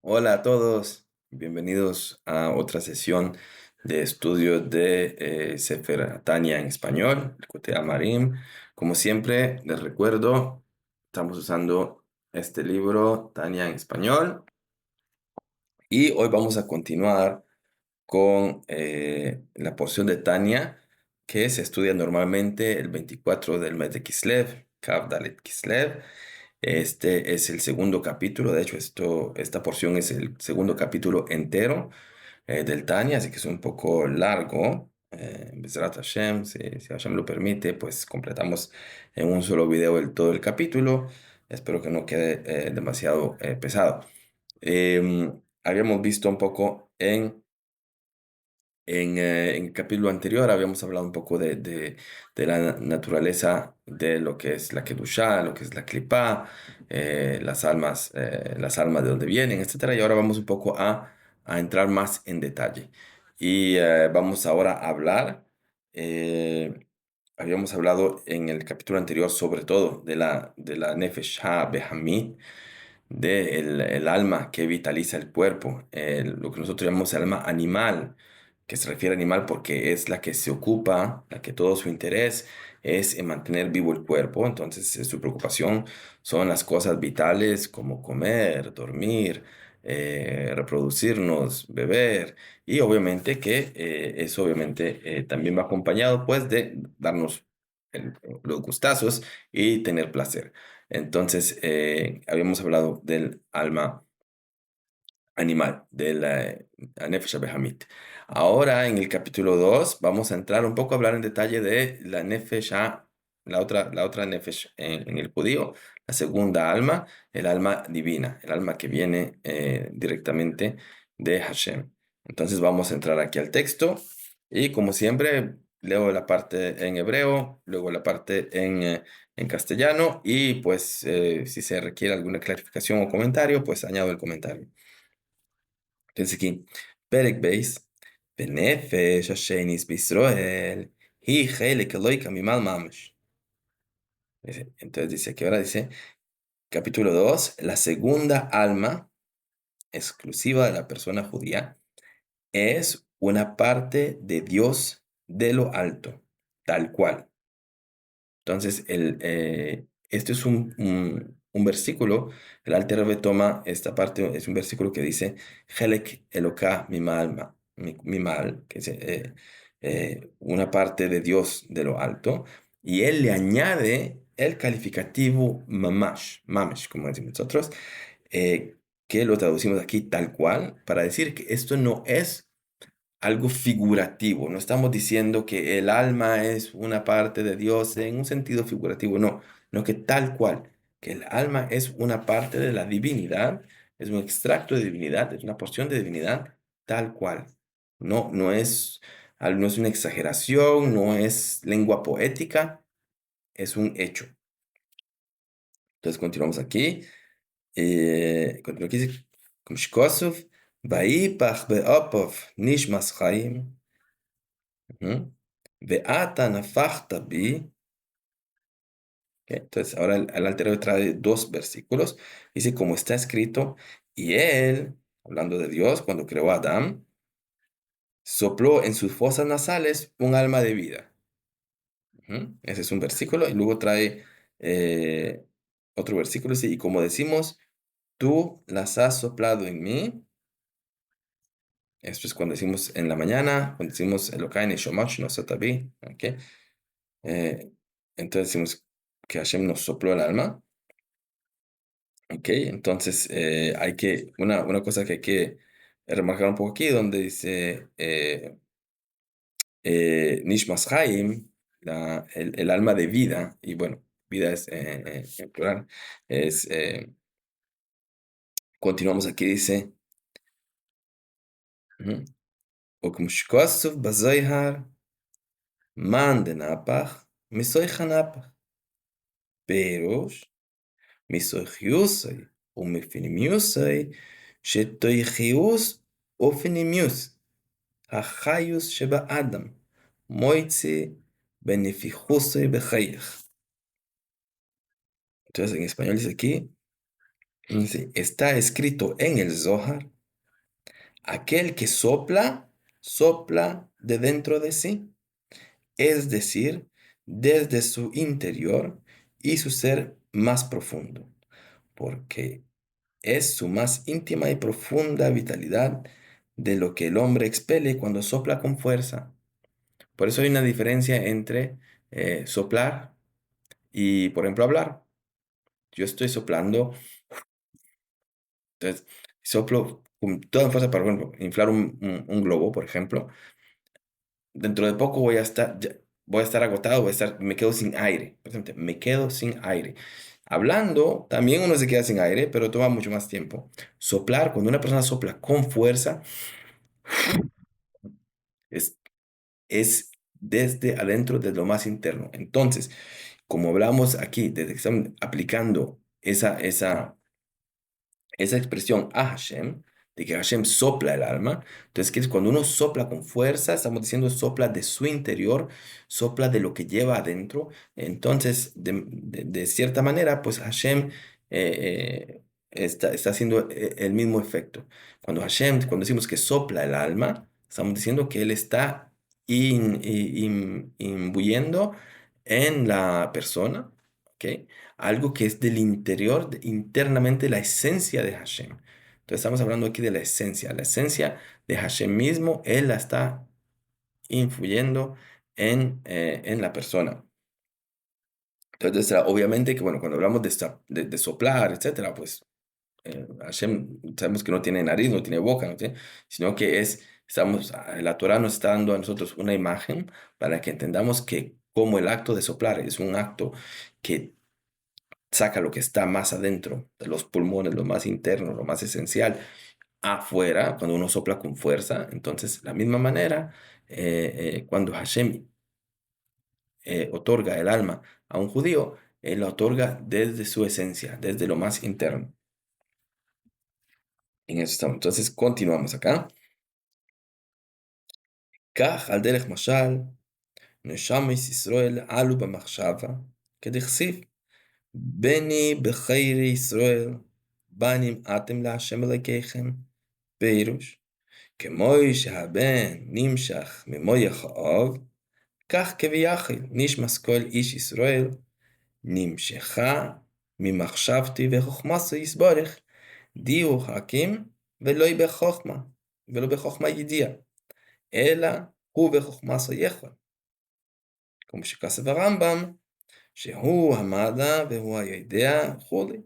Hola a todos, bienvenidos a otra sesión de estudio de Sefer Tanya en español, Likutei Amarim. Como siempre, les recuerdo, estamos usando este libro, Tanya en español, y hoy vamos a continuar con la porción de Tanya que se estudia normalmente el 24 del mes de Kislev, Kav Dalet Kislev. Este es el segundo capítulo, de hecho esta porción es el segundo capítulo entero del Tanya, así que es un poco largo. Bezrat Hashem, si Hashem lo permite, pues completamos en un solo video todo el capítulo. Espero que no quede demasiado pesado. Habíamos visto un poco en el capítulo anterior habíamos hablado un poco de la naturaleza de lo que es la Kedushá, lo que es la Klipá, las almas de dónde vienen, etcétera. Y ahora vamos un poco a entrar más en detalle. Y vamos ahora a hablar, eh, habíamos hablado en el capítulo anterior sobre todo de la Nefesh HaBehamit, el alma que vitaliza el cuerpo, lo que nosotros llamamos el alma animal, que se refiere a animal porque es la que se ocupa, la que todo su interés es en mantener vivo el cuerpo. Entonces, su preocupación son las cosas vitales como comer, dormir, reproducirnos, beber, y obviamente que eso obviamente también va acompañado pues de darnos los gustazos y tener placer. Entonces, habíamos hablado del alma animal, de la Nefesh Behamit. Ahora, en el capítulo 2 vamos a entrar un poco a hablar en detalle de la Nefesh, la otra Nefesh en el judío, la segunda alma, el alma divina, el alma que viene directamente de Hashem. Entonces, vamos a entrar aquí al texto y, como siempre, leo la parte en hebreo, luego la parte en castellano y, pues, si se requiere alguna clarificación o comentario, pues añado el comentario. Entonces aquí, Perek Beis, Benefesh Hashenis Bisroel, Hi Chelek Eloika Mimal Mamash. Entonces dice que ahora dice, capítulo 2, la segunda alma exclusiva de la persona judía es una parte de Dios de lo alto, tal cual. Entonces, este es un versículo, el Alter Rebbe toma esta parte, es un versículo que dice, Helek Eloka mi mal, que es una parte de Dios de lo alto, y él le añade el calificativo mamash, como decimos nosotros, eh, que lo traducimos aquí tal cual, para decir que esto no es algo figurativo. No estamos diciendo que el alma es una parte de Dios en un sentido figurativo, no que tal cual, que el alma es una parte de la divinidad, es un extracto de divinidad, es una porción de divinidad tal cual. No es una exageración, no es lengua poética, es un hecho. Entonces continuamos aquí. Continuamos aquí, dice, como Shkosov, Vayipach be'opov nishmas chaim. Ujú. Ve'ata nafachta bi. Ok, entonces, ahora el Alter Rebbe trae dos versículos. Dice, como está escrito, y él, hablando de Dios, cuando creó a Adán, sopló en sus fosas nasales un alma de vida. Ujú. Ese es un versículo. Y luego trae otro versículo. Dice, y como decimos, tú las has soplado en mí. Esto es cuando decimos en la mañana, cuando decimos Elokai Neshomash no Sotabi. ¿Ok? Eh, entonces decimos que Hashem nos sopló el alma. Ok, entonces una cosa que hay que remarcar un poco aquí, donde dice Nishmas Chaim, el alma de vida, y bueno, vida es en plural, es, continuamos aquí, dice, Ukmshkosov bazoihar man de napach, misoy hanapach, pero מיסוכיוסי ומפנימיוסי שתויכיוס ופנימיוס החיוס שבאדם מויצי beneficiosy בחייך. Entonces en español dice aquí, Sí, está escrito en el Zohar, aquel que sopla, sopla de dentro de sí, es decir, desde su interior y su ser más profundo, porque es su más íntima y profunda vitalidad de lo que el hombre expele cuando sopla con fuerza. Por eso hay una diferencia entre soplar y, por ejemplo, hablar. Yo estoy soplando, entonces soplo con toda fuerza para, por ejemplo, inflar un globo, por ejemplo. Dentro de poco voy a estar agotado, me quedo sin aire. Presente, me quedo sin aire. Hablando, también uno se queda sin aire, pero toma mucho más tiempo. Soplar, cuando una persona sopla con fuerza, es, es desde adentro, de lo más interno. Entonces, como hablamos aquí, desde que estamos aplicando esa expresión a Hashem, de que Hashem sopla el alma, entonces que cuando uno sopla con fuerza, estamos diciendo sopla de su interior, sopla de lo que lleva adentro, entonces de cierta manera, pues Hashem está haciendo el mismo efecto. Cuando decimos que sopla el alma, estamos diciendo que Él está imbuyendo en la persona, ¿ok? Algo que es del interior, internamente la esencia de Hashem. Entonces estamos hablando aquí de la esencia de Hashem mismo, Él la está influyendo en la persona. Entonces, obviamente que, bueno, cuando hablamos de soplar, etcétera, pues Hashem sabemos que no tiene nariz, no tiene boca, no tiene, sino que la Torah nos está dando a nosotros una imagen para que entendamos que como el acto de soplar es un acto que saca lo que está más adentro de los pulmones, lo más interno, lo más esencial, afuera, cuando uno sopla con fuerza. Entonces, la misma manera, cuando Hashem otorga el alma a un judío, él la otorga desde su esencia, desde lo más interno. En eso estamos. Entonces, continuamos acá. כך על דרך משל, נשמות ישראל עלו במחשבה, כדכתיב, בני בחיי ישראל, בנים אתם להשם אלוקיכם, פירוש, כמו שהבן נמשך ממויח האב, כך כביכול נשמס כל איש ישראל, נמשכה ממחשבתי וחוכמתו יסברך, דיו חכים ולא בחוכמה ידיעה, אלא הוא בחוכמתו יכול. כמו שכתב הרמב"ם, שהוא המדע והוא היודע וכולי.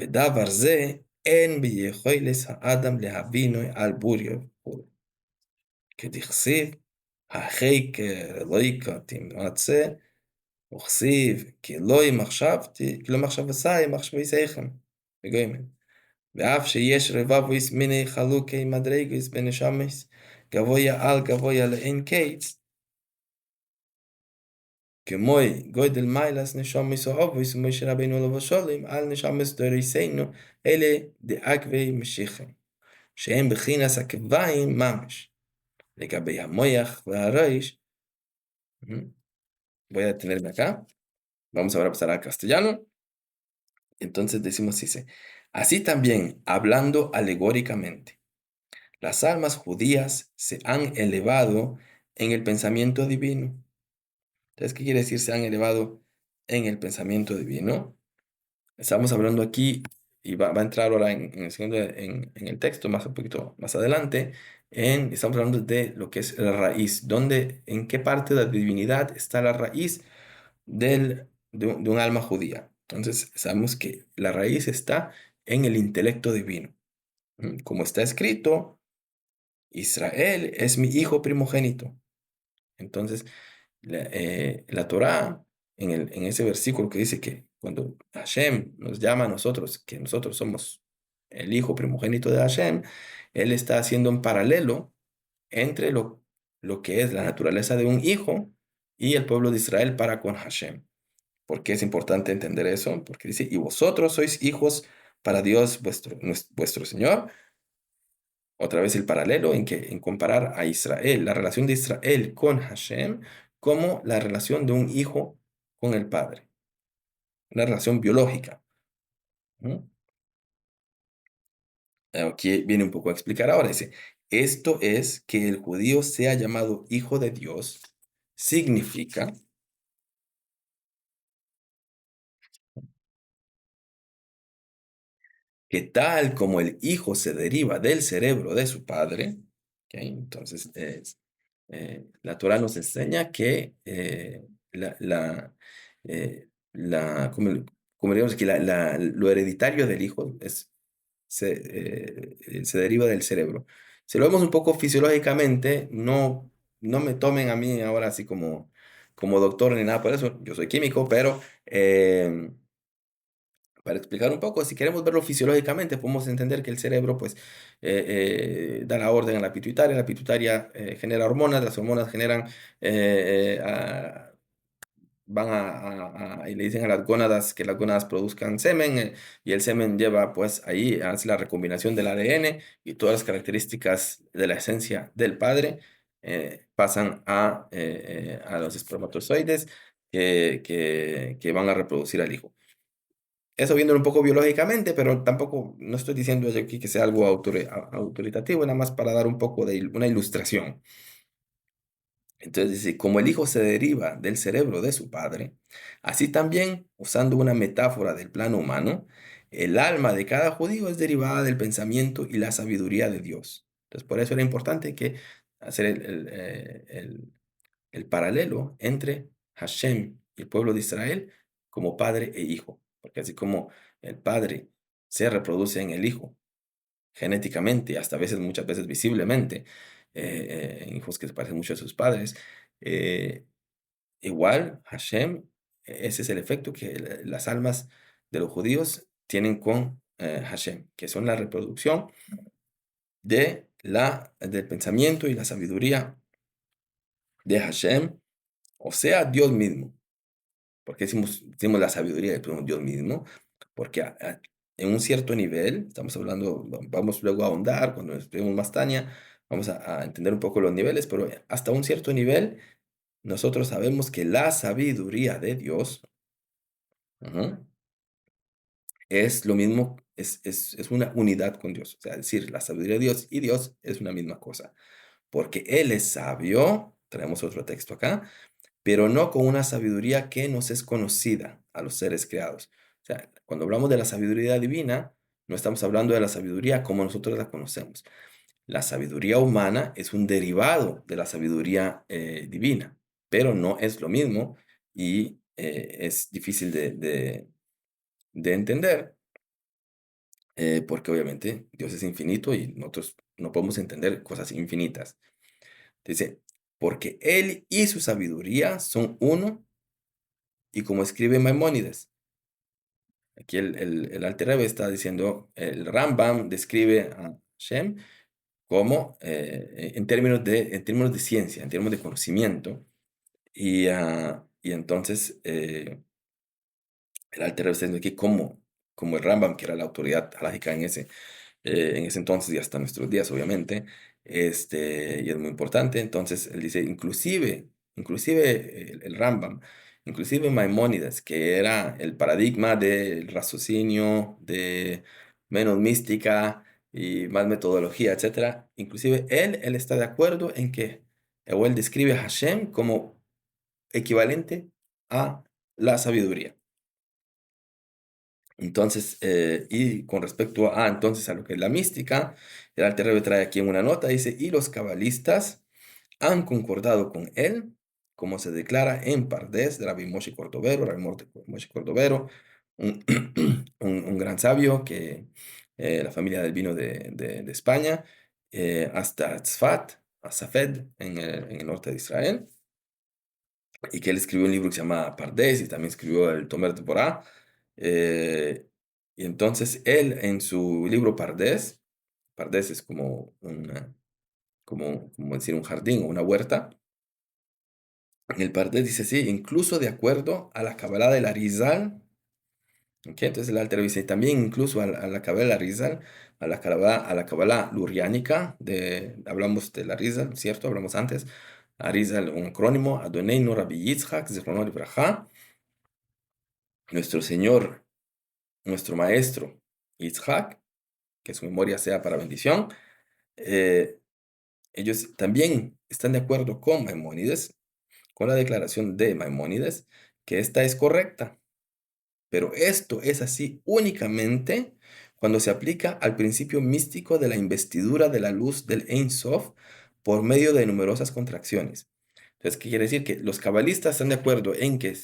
ודבר זה אין ביכולת האדם להבינו על בוריו וכולי. כדכתיב, החקר אלוהיך תמצא, וכתיב, כי לא מחשבתי מחשבותיכם. וגוימן. ואף שיש רבבויס מיני חלוקי מדרגות בנשמות, גבוה על גבוה לאין קץ, כמוי גודל מיילס נשמות אובויס ומשה רבינו עליו השלום על נשמות דוריסנו, אלה דאגבי משיחים, שהם בחינס הכבאים ממש. לגבי המויח והריש, voy a detenerme acá. Vamos ahora a pasar al castellano. Entonces decimos así, así también, hablando alegóricamente, las almas judías se han elevado en el pensamiento divino. Entonces, ¿qué quiere decir se han elevado en el pensamiento divino? Estamos hablando aquí, y va a entrar ahora en el texto, más un poquito más adelante, estamos hablando de lo que es la raíz, en qué parte de la divinidad está la raíz de un alma judía. Entonces, sabemos que la raíz está en el intelecto divino. Como está escrito, Israel es mi hijo primogénito. Entonces, la Torá, en ese versículo que dice que cuando Hashem nos llama a nosotros, que nosotros somos el hijo primogénito de Hashem, Él está haciendo un paralelo entre lo que es la naturaleza de un hijo y el pueblo de Israel para con Hashem. ¿Por qué es importante entender eso? Porque dice, y vosotros sois hijos para Dios vuestro Señor. Otra vez el paralelo en comparar a Israel, la relación de Israel con Hashem, como la relación de un hijo con el padre, una relación biológica. Ujú. Aquí viene un poco a explicar ahora. Dice, esto es que el judío sea llamado hijo de Dios, significa que tal como el hijo se deriva del cerebro de su padre, ¿ok? Entonces, la Torah nos enseña que la, la, como digamos que lo hereditario del hijo se deriva del cerebro. Si lo vemos un poco fisiológicamente, no me tomen a mí ahora así como doctor ni nada por eso, yo soy químico, pero para explicar un poco, si queremos verlo fisiológicamente, podemos entender que el cerebro pues, da la orden a la pituitaria genera hormonas, las hormonas generan, van y le dicen a las gónadas que las gónadas produzcan semen, y el semen lleva pues ahí, hace la recombinación del ADN y todas las características de la esencia del padre pasan a los espermatozoides que van a reproducir al hijo. Eso viéndolo un poco biológicamente, pero tampoco, no estoy diciendo yo aquí que sea algo autoritativo, nada más para dar un poco de una ilustración. Entonces dice, como el hijo se deriva del cerebro de su padre, así también, usando una metáfora del plano humano, el alma de cada judío es derivada del pensamiento y la sabiduría de Dios. Entonces, por eso era importante que hacer el paralelo entre Hashem y el pueblo de Israel como padre e hijo, porque así como el padre se reproduce en el hijo genéticamente, hasta a veces, muchas veces visiblemente, hijos que se parecen mucho a sus padres, eh, igual Hashem, ese es el efecto que las almas de los judíos tienen con Hashem, que son la reproducción del pensamiento y la sabiduría de Hashem, o sea, Dios mismo. ¿Por qué decimos la sabiduría del propio Dios mismo? Porque en un cierto nivel, estamos hablando, vamos luego a ahondar, cuando estudiemos más Tania, vamos a entender un poco los niveles, pero hasta un cierto nivel, nosotros sabemos que la sabiduría de Dios, ujú, es lo mismo, es una unidad con Dios. O sea, es decir, la sabiduría de Dios y Dios es una misma cosa. Porque Él es sabio, traemos otro texto acá, pero no con una sabiduría que nos es conocida a los seres creados. O sea, cuando hablamos de la sabiduría divina, no estamos hablando de la sabiduría como nosotros la conocemos. La sabiduría humana es un derivado de la sabiduría divina, pero no es lo mismo y es difícil de entender porque obviamente Dios es infinito y nosotros no podemos entender cosas infinitas. Dice, porque Él y su sabiduría son uno. Y como escribe Maimónides, aquí el Alter Rebbe está diciendo, el Rambam describe a Shem como, en términos de ciencia, en términos de conocimiento, y entonces el Alter Rebbe está diciendo aquí como el Rambam, que era la autoridad halágica en ese entonces y hasta nuestros días, obviamente, y es muy importante. Entonces, él dice, inclusive el Rambam, inclusive Maimónides, que era el paradigma del raciocinio, de menos mística y más metodología, etcétera, inclusive él está de acuerdo en que, o él describe a Hashem como equivalente a la sabiduría. Entonces, y con respecto entonces a lo que es la mística, el Alter Rebbe trae aquí en una nota, dice, y los cabalistas han concordado con él, como se declara en Pardes de Rabbi Moshe Cordovero, un, un gran sabio que la familia del vino de España, hasta Tzfat, a Safed, en el norte de Israel, y que él escribió un libro que se llama Pardes y también escribió el Tomer de Torah. eh, y entonces él en su libro Pardes, Pardes es como decir un jardín o una huerta, en el Pardes dice sí, incluso de acuerdo a la Kabbalah del Arizal, ¿ok? Entonces el Alter dice también incluso a la Kabbalah del Arizal, a la Kabbalah luriánica, hablamos del Arizal, ¿cierto? Hablamos antes. Arizal, un acrónimo, Adonai Rabbi Yitzhak, Zichrono Libraja, nuestro Señor nuestro maestro Isaac, que su memoria sea para bendición, eh, ellos también están de acuerdo con Maimónides, con la declaración de Maimónides, que esta es correcta. Pero esto es así únicamente cuando se aplica al principio místico de la investidura de la luz del Ein Sof por medio de numerosas contracciones. Entonces, ¿qué quiere decir? Que los cabalistas están de acuerdo en que,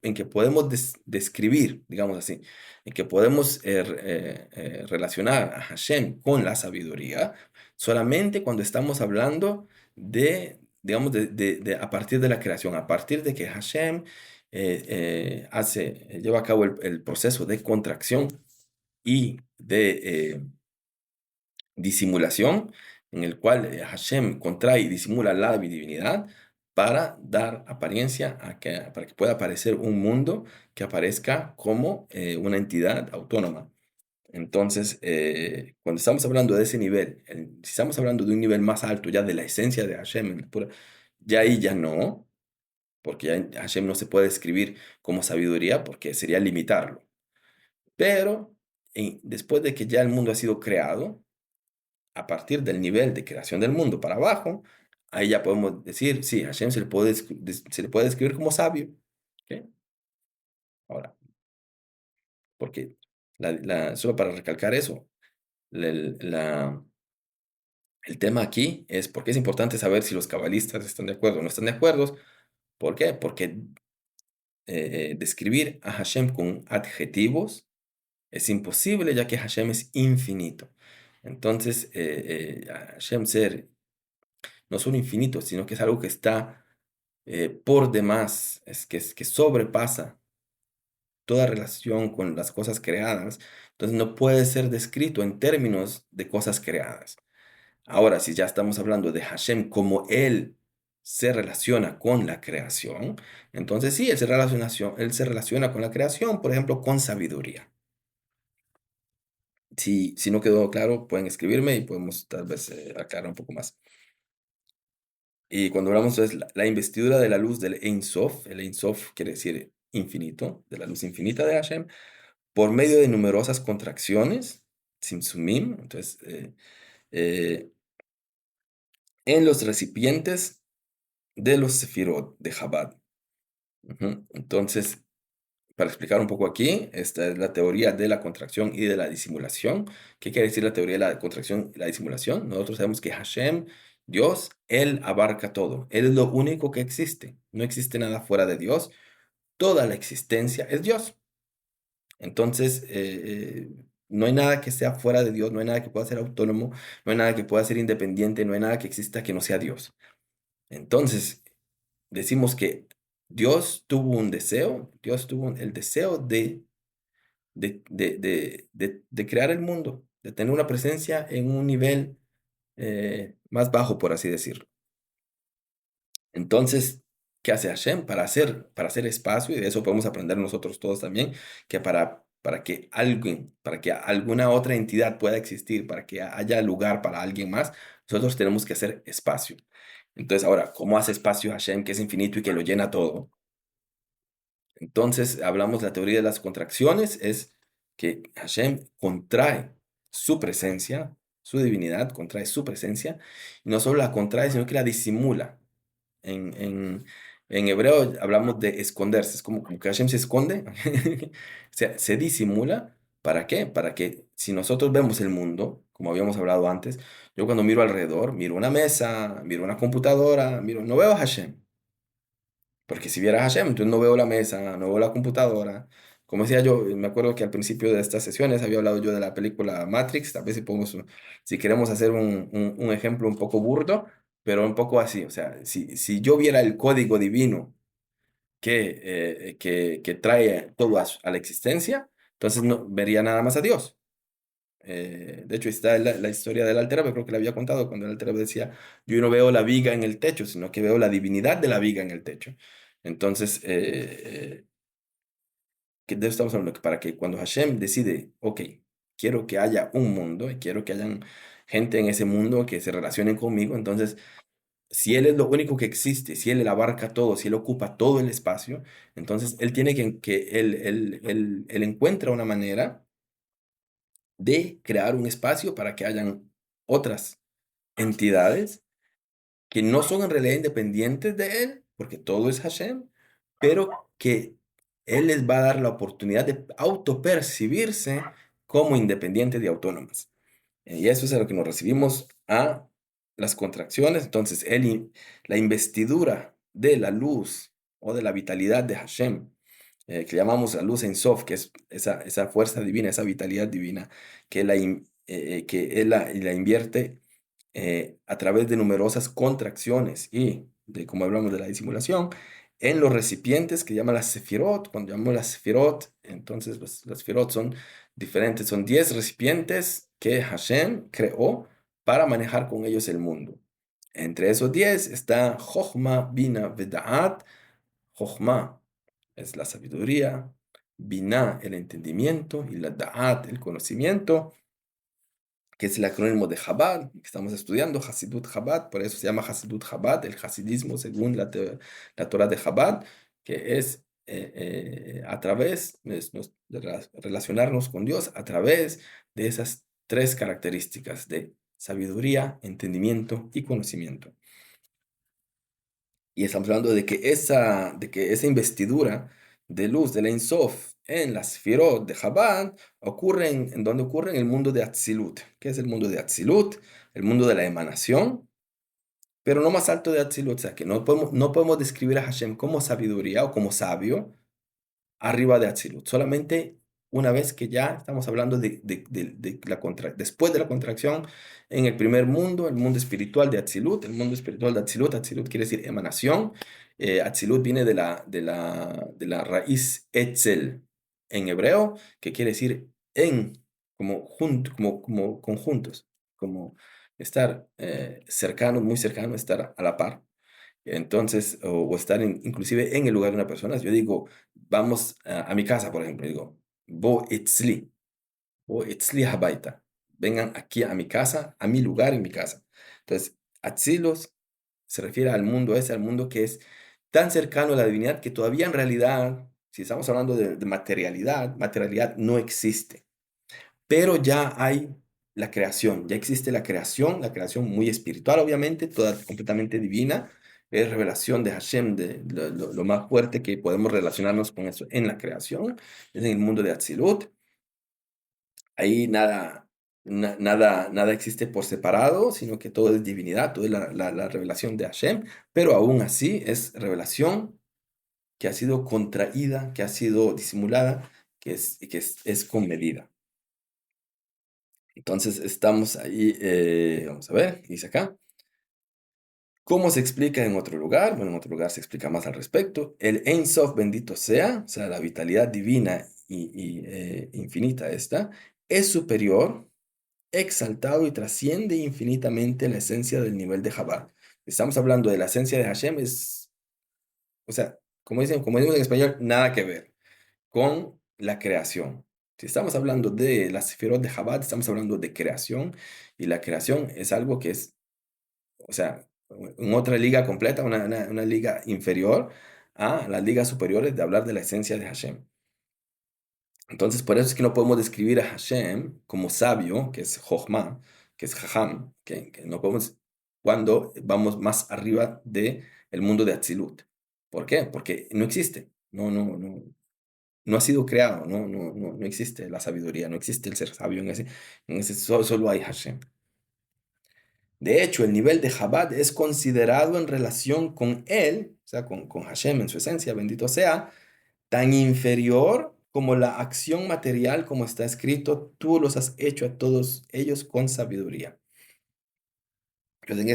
en que podemos describir, digamos así, en que podemos relacionar a Hashem con la sabiduría solamente cuando estamos hablando de, digamos, a partir de la creación, a partir de que Hashem lleva a cabo el proceso de contracción y de disimulación, en el cual Hashem contrae y disimula la divinidad para dar apariencia para que pueda aparecer un mundo que aparezca como una entidad autónoma. Entonces, cuando estamos hablando de ese nivel, si estamos hablando de un nivel más alto ya de la esencia de Hashem, ya ahí ya no, porque ya Hashem no se puede describir como sabiduría porque sería limitarlo. Pero después de que ya el mundo ha sido creado, a partir del nivel de creación del mundo para abajo, ahí ya podemos decir, sí, Hashem se le puede describir como sabio. ¿Ok? Ahora, porque solo para recalcar eso, la- la- el tema aquí es por qué es importante saber si los cabalistas están de acuerdo o no están de acuerdo. ¿Por qué? Porque describir a Hashem con adjetivos es imposible ya que Hashem es infinito. Entonces, Hashem ser no solo infinito, sino que es algo que está por demás, que sobrepasa toda relación con las cosas creadas. Entonces no puede ser descrito en términos de cosas creadas. Ahora, si ya estamos hablando de Hashem como Él se relaciona con la creación, entonces sí, él se relaciona con la creación, por ejemplo, con sabiduría. Si no quedó claro, pueden escribirme y podemos tal vez aclarar un poco más. Y cuando hablamos de la investidura de la luz del Ein Sof, el Ein Sof quiere decir infinito, de la luz infinita de Hashem, por medio de numerosas contracciones, Simsumim, entonces, eh, en los recipientes de los Sefirot de Chabad. Ujú. Entonces, para explicar un poco aquí, esta es la teoría de la contracción y de la disimulación. ¿Qué quiere decir la teoría de la contracción y la disimulación? Nosotros sabemos que Hashem, Dios, Él abarca todo. Él es lo único que existe. No existe nada fuera de Dios. Toda la existencia es Dios. Entonces, no hay nada que sea fuera de Dios, no hay nada que pueda ser autónomo, no hay nada que pueda ser independiente, no hay nada que exista que no sea Dios. Entonces, decimos que Dios tuvo un deseo, Dios tuvo el deseo de crear el mundo, de tener una presencia en un nivel más bajo, por así decirlo. Entonces, ¿qué hace Hashem? Para hacer espacio, y de eso podemos aprender nosotros todos también, que para que alguien, para que alguna otra entidad pueda existir, para que haya lugar para alguien más, nosotros tenemos que hacer espacio. Entonces, ahora, ¿cómo hace espacio Hashem, que es infinito y que lo llena todo? Entonces, hablamos de la teoría de las contracciones, es que Hashem contrae su presencia, su divinidad, contrae su presencia, y no solo la contrae, sino que la disimula. En, en, en hebreo hablamos de esconderse, es como que Hashem se esconde, se disimula. ¿Para qué? Para que si nosotros vemos el mundo, como habíamos hablado antes, yo cuando miro alrededor, miro una mesa, miro una computadora, no veo a Hashem. Porque si viera a Hashem, entonces no veo la mesa, no veo la computadora. Como decía yo, me acuerdo que al principio de estas sesiones había hablado yo de la película Matrix, tal vez si queremos hacer un ejemplo un poco burdo, pero un poco así, o sea, si yo viera el código divino que trae todo a la existencia, entonces no vería nada más a Dios. De hecho, está la historia del Alter Rebbe, creo que le había contado cuando el Alter Rebbe decía, yo no veo la viga en el techo, sino que veo la divinidad de la viga en el techo. Entonces, que de eso estamos hablando, que para que cuando Hashem decide, ok, quiero que haya un mundo y quiero que hayan gente en ese mundo que se relacionen conmigo, entonces si Él es lo único que existe, si Él abarca todo, si Él ocupa todo el espacio, entonces Él tiene que él encuentra una manera de crear un espacio para que hayan otras entidades que no son en realidad independientes de Él, porque todo es Hashem, pero que Él les va a dar la oportunidad de autopercibirse como independientes y autónomas. Y eso es a lo que nos recibimos a las contracciones. Entonces, la investidura de la luz o de la vitalidad de Hashem, que llamamos la luz en Sof, que es esa fuerza divina, esa vitalidad divina, que él la invierte a través de numerosas contracciones y de, como hablamos de la disimulación, en los recipientes que llaman las sefirot. Cuando llamamos las sefirot, entonces pues, las sefirot son diferentes, son 10 recipientes que Hashem creó para manejar con ellos el mundo. Entre esos 10 está Chochma, Bina, Veda'at. Chochma es la sabiduría, Bina el entendimiento y la Da'at el conocimiento, que es el acrónimo de Chabad, que estamos estudiando, Hasidut Chabad, por eso se llama Hasidut Chabad, el hasidismo según la Torah de Chabad, que es a través de relacionarnos con Dios a través de esas tres características de sabiduría, entendimiento y conocimiento. Y estamos hablando de que esa investidura de luz de la Ein Sof en las Sefirot de Chabad en donde ocurre en el mundo de Atzilut. ¿Qué es el mundo de Atzilut? El mundo de la emanación, pero no más alto de Atzilut. O sea, que no podemos describir a Hashem como sabiduría o como sabio, arriba de Atzilut. Solamente una vez que ya estamos hablando después de la contracción en el primer mundo, el mundo espiritual de Atzilut. El mundo espiritual de Atzilut, Atzilut quiere decir emanación. Atzilut viene de la raíz Etzel en hebreo, que quiere decir como, como conjuntos, como estar cercano, muy cercano, estar a la par. Entonces, o estar inclusive en el lugar de una persona. Yo digo, vamos a mi casa, por ejemplo, digo, bo etzli habaita. Vengan aquí a mi casa, a mi lugar en mi casa. Entonces, Atzilos se refiere al mundo ese, al mundo que es tan cercano a la divinidad que todavía en realidad, si estamos hablando de materialidad no existe. Pero ya hay la creación, ya existe la creación muy espiritual, obviamente, toda completamente divina, es revelación de Hashem, de lo más fuerte que podemos relacionarnos con eso en la creación, es en el mundo de Atzilut. Ahí nada existe por separado, sino que todo es divinidad, todo es la revelación de Hashem, pero aún así es revelación que ha sido contraída, que ha sido disimulada, que es con medida. Entonces estamos ahí, vamos a ver, dice acá. ¿Cómo se explica en otro lugar? Bueno, en otro lugar se explica más al respecto. El Ein Sof bendito sea, o sea, la vitalidad divina y infinita esta, es superior, exaltado y trasciende infinitamente la esencia del nivel de Jabal. Estamos hablando de la esencia de Hashem, o sea, como decimos en español, nada que ver con la creación. Si estamos hablando de las Sefirot de Chabad, estamos hablando de creación, y la creación es algo que es, o sea, en otra liga completa, una liga inferior a las ligas superiores de hablar de la esencia de Hashem. Entonces, por eso es que no podemos describir a Hashem como sabio, que es Jochma, que es Jajam, que no podemos cuando vamos más arriba del mundo de Atzilut. ¿Por qué? Porque no existe. No ha sido creado, no existe la sabiduría, no existe el ser sabio en ese solo hay Hashem. De hecho, el nivel de Chabad es considerado en relación con él, o sea, con Hashem en su esencia, bendito sea, tan inferior como la acción material, como está escrito, tú los has hecho a todos ellos con sabiduría. Pues en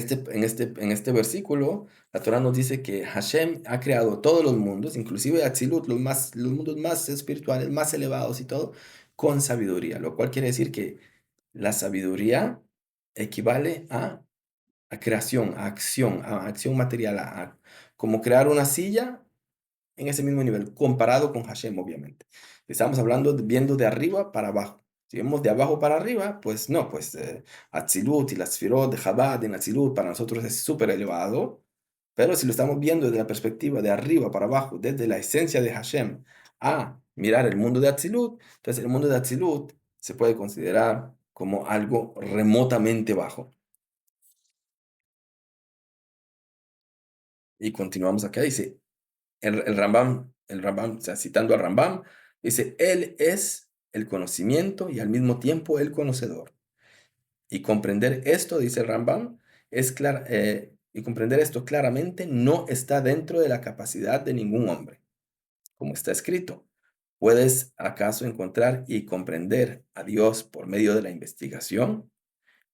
este versículo, la Torah nos dice que Hashem ha creado todos los mundos, inclusive Atzilut, los mundos más espirituales, más elevados y todo, con sabiduría, lo cual quiere decir que la sabiduría equivale a creación, a acción material, como crear una silla en ese mismo nivel, comparado con Hashem, obviamente. Estamos hablando viendo de arriba para abajo. Si vemos de abajo para arriba, pues no, pues Atzilut y las Sfirot de Chabad en Atzilut para nosotros es súper elevado, pero si lo estamos viendo desde la perspectiva de arriba para abajo, desde la esencia de Hashem, a mirar el mundo de Atzilut, entonces el mundo de Atzilut se puede considerar como algo remotamente bajo. Y continuamos acá, dice, el Rambam, o sea, citando al Rambam, dice, Él es el conocimiento y al mismo tiempo el conocedor. Y comprender esto, dice el Rambam, y comprender esto claramente no está dentro de la capacidad de ningún hombre, como está escrito. ¿Puedes acaso encontrar y comprender a Dios por medio de la investigación?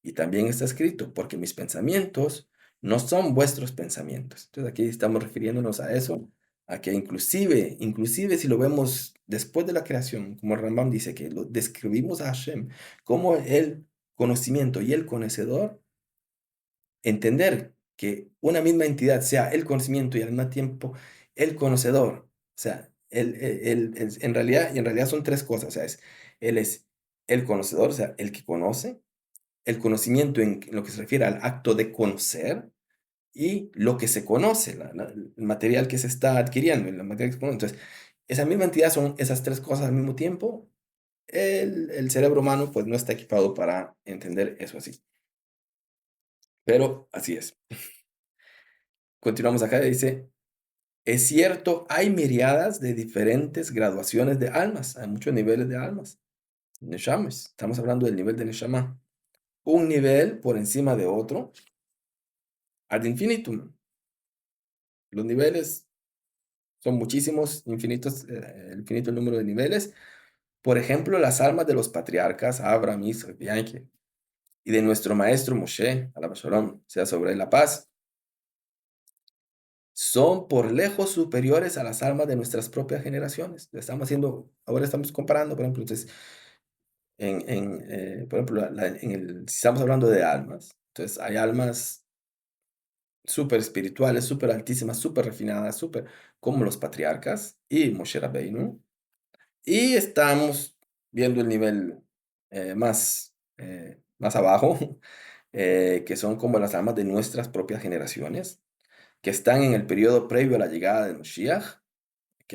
Y también está escrito, porque mis pensamientos no son vuestros pensamientos. Entonces aquí estamos refiriéndonos a eso, a que inclusive si lo vemos después de la creación, como el Rambam dice, que lo describimos a Hashem como el conocimiento y el conocedor, entender que una misma entidad sea el conocimiento y al mismo tiempo el conocedor, o sea, en realidad son tres cosas, o sea, él es el conocedor, o sea, el que conoce, el conocimiento en lo que se refiere al acto de conocer y lo que se conoce, el material que se está adquiriendo, el material que se conoce. Entonces, esa misma entidad son esas tres cosas al mismo tiempo. El cerebro humano pues no está equipado para entender eso así, pero así es. Continuamos acá, dice, es cierto, hay miriadas de diferentes graduaciones de almas, hay muchos niveles de almas, neshamas, estamos hablando del nivel de neshama, un nivel por encima de otro, ad infinitum. Los niveles son muchísimos, infinitos, infinito el número de niveles. Por ejemplo, las almas de los patriarcas, Abraham, Isaac y Ángel, y de nuestro maestro Moshe, alaba Shalom, sea sobre él la paz, son por lejos superiores a las almas de nuestras propias generaciones. Ahora estamos comparando, por ejemplo, entonces, por ejemplo, si estamos hablando de almas, entonces hay almas súper espirituales, súper altísimas, súper refinadas, súper como los patriarcas y Moshe Rabbeinu. Y estamos viendo el nivel más abajo, que son como las almas de nuestras propias generaciones, que están en el periodo previo a la llegada de Moshiach. ¿Ok?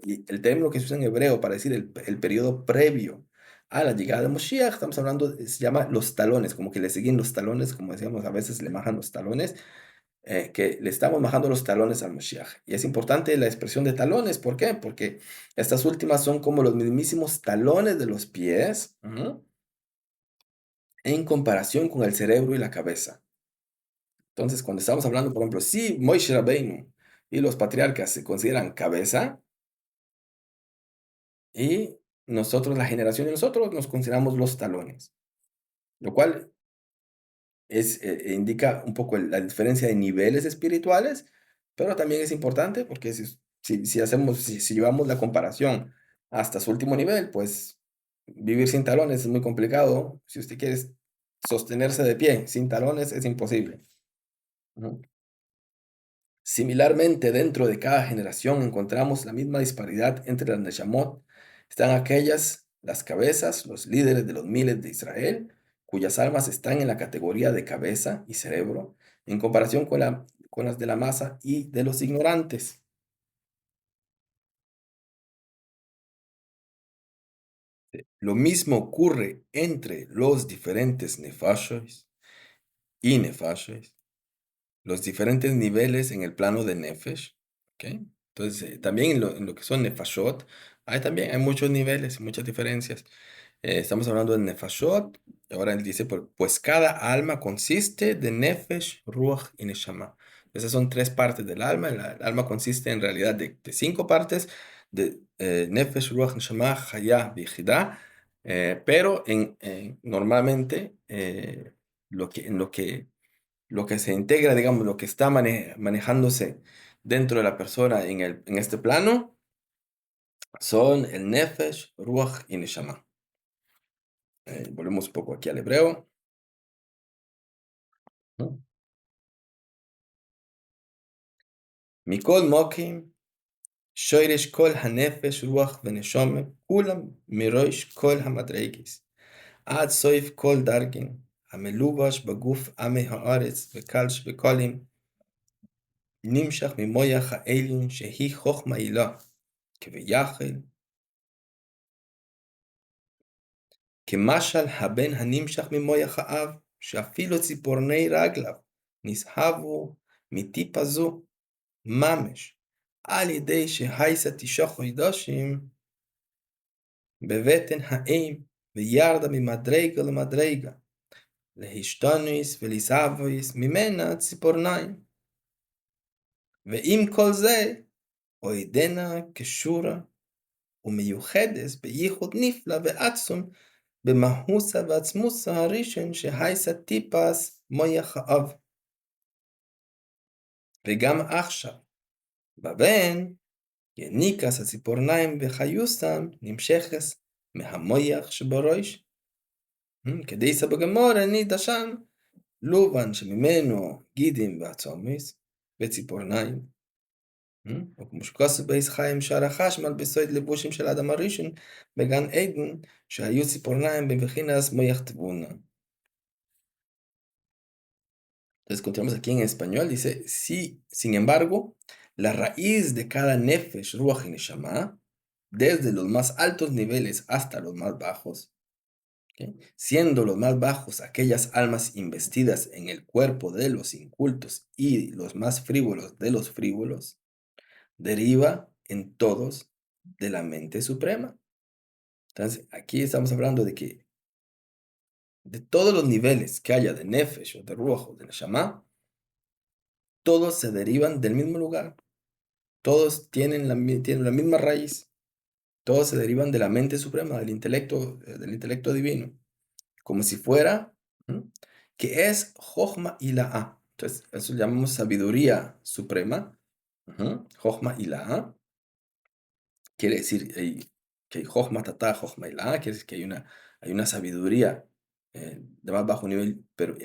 Y el término que se usa en hebreo para decir el periodo previo a la llegada de Moshiach, estamos hablando, se llama los talones, como que le siguen los talones, como decíamos, a veces le majan los talones, que le estamos bajando los talones al Mashiach. Y es importante la expresión de talones, ¿por qué? Porque estas últimas son como los mismísimos talones de los pies, ¿no? En comparación con el cerebro y la cabeza. Entonces, cuando estamos hablando, por ejemplo, si Moshe Rabbeinu y los patriarcas se consideran cabeza, y nosotros, la generación de nosotros, nos consideramos los talones, lo cual indica un poco la diferencia de niveles espirituales, pero también es importante porque si llevamos la comparación hasta su último nivel, pues vivir sin talones es muy complicado. Si usted quiere sostenerse de pie sin talones, es imposible. Ujú. Similarmente, dentro de cada generación encontramos la misma disparidad entre las Neshamot. Están aquellas, las cabezas, los líderes de los miles de Israel, cuyas almas están en la categoría de cabeza y cerebro, en comparación con las de la masa y de los ignorantes. Lo mismo ocurre entre los diferentes nefashos y nefashos, los diferentes niveles en el plano de Nefesh, ¿ok? Entonces, también en lo que son Nefashot, hay muchos niveles, muchas diferencias. Estamos hablando de Nefashot, ahora él dice, pues cada alma consiste de Nefesh, Ruach y Neshama. Esas son tres partes del alma. El alma consiste en realidad de cinco partes, de Nefesh, Ruach, Neshama, Hayah, Yehidah, pero normalmente lo que se integra, digamos, lo que está manejándose dentro de la persona en este plano, son el Nefesh, Ruach y Neshama. Volvemos un poco aquí al hebreo, ¿no? Mikol Mokim, Shoresh kol hanefesh, ruach veneshome, kulam miroish kol hamadregis. Ad soif kol dargin, ameluvash baguf ame haaretz, vekalsh vekolim, nimshach mimoyach ha'elyon, shehi chochma ilah, keveyachel, כמשל הבן הנמשך ממוח האב, שאפילו ציפורני רגליו נסהבו מטיפה זו ממש, על ידי שהייסה תשוך חודשים בבטן האם, וירדה ממדרגה למדרגה, להשתנוס ולסבויס ממנה ציפורניים. ועם כל זה, עודנה קשורה ומיוחדת בייחוד נפלא ועצום, במהוסה ועצמוסה הראשון שהייסה טיפס מויח האב. וגם עכשיו, בבן, יניקס הציפורניים וחיוסם נמשכס מהמויח שבראש. כדי סבגמור נידע שם, לובן שממנו גידים ועצומיס וציפורניים. וכמו שכוסו בייס חיים שער החשמל בסוד לבושים של האדם הראשון בגן עדן שהיו ציפורניים בבחינס מויח תבונה. Entonces continuamos aquí en español, dice, sí, sin embargo, la raíz de cada nefesh, ruach y neshama, desde los más altos niveles hasta los más bajos, ¿ok? Siendo los más bajos aquellas almas investidas en el cuerpo de los incultos y los más frívolos de los frívolos, deriva en todos de la mente suprema. Entonces, aquí estamos hablando de que de todos los niveles que haya de nefesh o de ruach o de neshama, todos se derivan del mismo lugar. Todos tienen la misma raíz. Todos se derivan de la mente suprema, del intelecto divino. Como si fuera, que es Jochma Ila'a. Entonces, eso llamamos sabiduría suprema. Jochma Ila'a. Quiere decir que hay Jochma Tata, Jochma Ila'a. Quiere decir que hay una sabiduría de más bajo nivel. Pero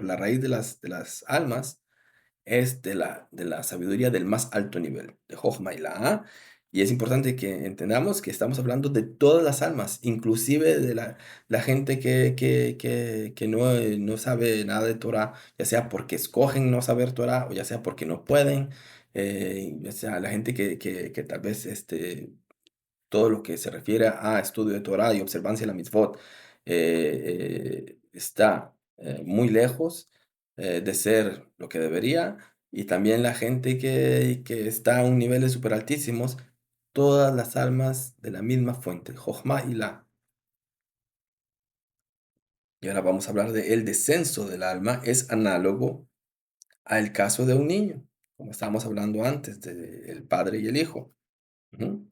la raíz de las almas es de la sabiduría del más alto nivel, de Jochma y la. Y es importante que entendamos que estamos hablando de todas las almas, inclusive de la gente que no sabe nada de Torah, ya sea porque escogen no saber Torah o ya sea porque no pueden, ya sea la gente que tal vez todo lo que se refiere a estudio de Torah y observancia de la mitzvot está muy lejos de ser lo que debería, y también la gente que está a un nivel de super altísimos, todas las almas de la misma fuente, Jochma y la. Y ahora vamos a hablar de el descenso del alma, es análogo al caso de un niño, como estábamos hablando antes, del padre y el hijo.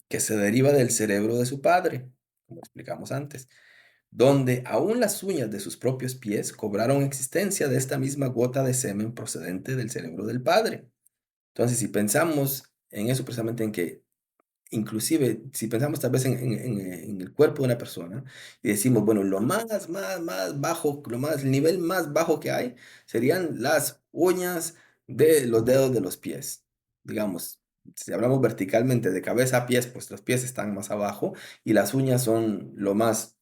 Que se deriva del cerebro de su padre, como explicamos antes, donde aún las uñas de sus propios pies cobraron existencia de esta misma gota de semen procedente del cerebro del padre. Entonces, si pensamos en eso precisamente, en que inclusive si pensamos tal vez en el cuerpo de una persona y decimos, bueno, lo más bajo, el nivel más bajo que hay serían las uñas de los dedos de los pies. Digamos, si hablamos verticalmente de cabeza a pies, pues los pies están más abajo y las uñas son lo más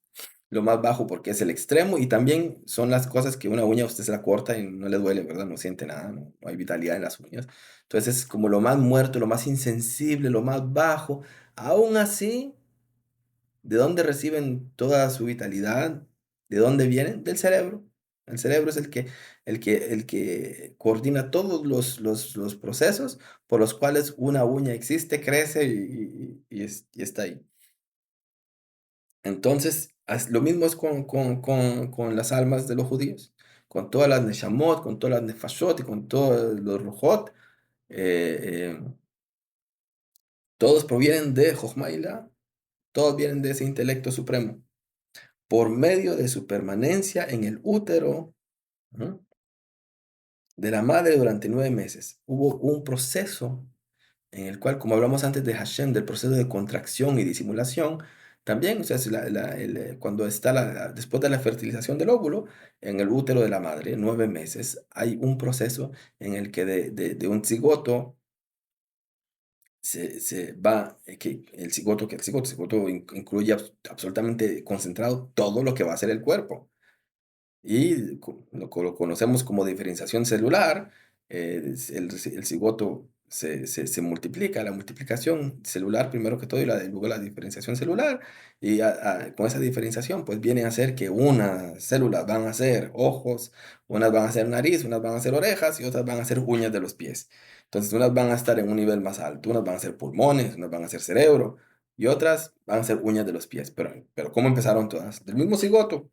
bajo porque es el extremo, y también son las cosas que una uña usted se la corta y no le duele, ¿verdad? No siente nada, no hay vitalidad en las uñas. Entonces es como lo más muerto, lo más insensible, lo más bajo. Aún así, ¿de dónde reciben toda su vitalidad? ¿De dónde vienen? Del cerebro. El cerebro es el que coordina todos los procesos por los cuales una uña existe, crece y está ahí. Entonces, lo mismo es con las almas de los judíos, con todas las neshamot, con todas las nefashot y con todos los ruhot. eh, eh, Todos provienen de Jochma y La, todos vienen de ese intelecto supremo, por medio de su permanencia en el útero, ¿no?, de la madre durante 9 meses. Hubo un proceso en el cual, como hablamos antes de Hashem, del proceso de contracción y disimulación, también, o sea, cuando está después de la fertilización del óvulo, en el útero de la madre, 9 meses, hay un proceso en el que de un cigoto se va, que el cigoto incluye absolutamente concentrado todo lo que va a ser el cuerpo. Y lo conocemos como diferenciación celular. El cigoto se multiplica, la multiplicación celular primero que todo y luego la diferenciación celular. Y con esa diferenciación, pues viene a ser que unas células van a ser ojos, unas van a ser nariz, unas van a ser orejas y otras van a ser uñas de los pies. Entonces, unas van a estar en un nivel más alto, unas van a ser pulmones, unas van a ser cerebro y otras van a ser uñas de los pies. Pero ¿cómo empezaron todas? Del mismo cigoto.